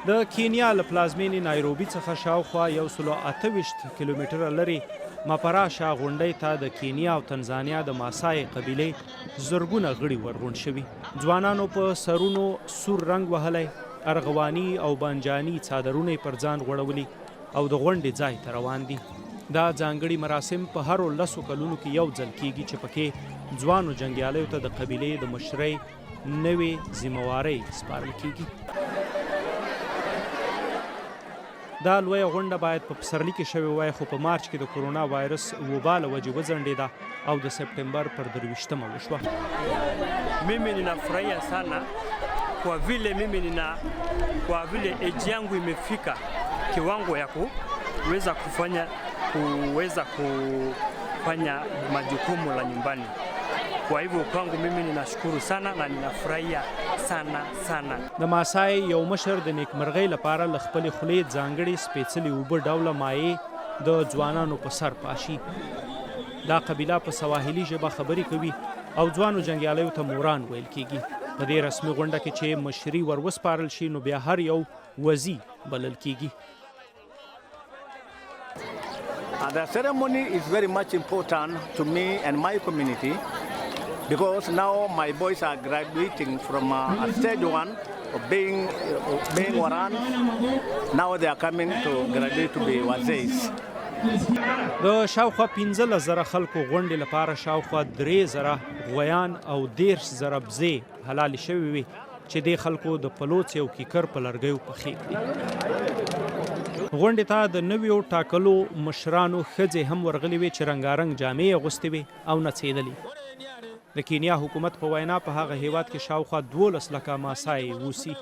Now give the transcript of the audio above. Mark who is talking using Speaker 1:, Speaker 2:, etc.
Speaker 1: د کینیا له پلازمینې نایروبي څخه شاوخوا 128 کیلومتره لرې ماپراشا غونډۍ ته د کینیا او تنزانیا د ماسای قبیلې زرګونه غړي ورغونډ شوي. ځوانانو په سرونو سور رنګ وهلی، ارغواني او بانجاني څادرونه پر ځان غوړولي او د غونډې ځای ته روان دي. دا ځانګړي مراسم په هرو 10 کلونو کې یو ځل کېږي چې پکې ځوانو جنګیالیو ته د قبیلې د مشرۍ نوې ذمهوارۍ سپارل کېږي. دا لویه غونډه باید په پسرلي کې شوې وای، خو په مارچ کې د کرونا وایرس وبا له وجې وځنډېده او د سپټمبر پر 23 وشوه.
Speaker 2: Mimi ninafurahia sana kwa vile age yangu imefika kiwango ya kuweza kufanya majukumu la nyumbani. Kwa hivyo kwangu mimi ninashukuru sana na ninafurahia sana.
Speaker 1: د ماسای یو مشر د نیکمرغۍ لپاره له خپلې خولې ځانګړې سپېڅلې اوبه ډوله مایع د ځوانانو په سر پاشي. دا قبیله په سواحلي ژبه خبرې کوي او ځوانو جنګیالیو ته موران ویل کېږي. په دې رسمي غونډه کې چې مشري ور وسپارل شي نو بیا هر یو وزي بلل کېږي.
Speaker 3: The ceremony is very much important to me and my community because now my boys are graduating from stage 1 of being Waran. Now they are coming to graduate to be Wazeis.
Speaker 1: د شاوخوا 15,000 خلکو غونډې لپاره شاوخوا 3,000 غویان او 13,000 بزې حلال شوي وي چې د خلکو د پلوڅ یو کیکر په لرګیو پخې کړي. غونډې ته د نویو ټاکلو مشرانو ښځې هم ورغلې وې چې رنګارنګ جامې اغوستې وې او نڅېدلې. د کینیا حکومت په وینا په هغه هیواد کې شاوخوا 12 لکه ماسای اوسي.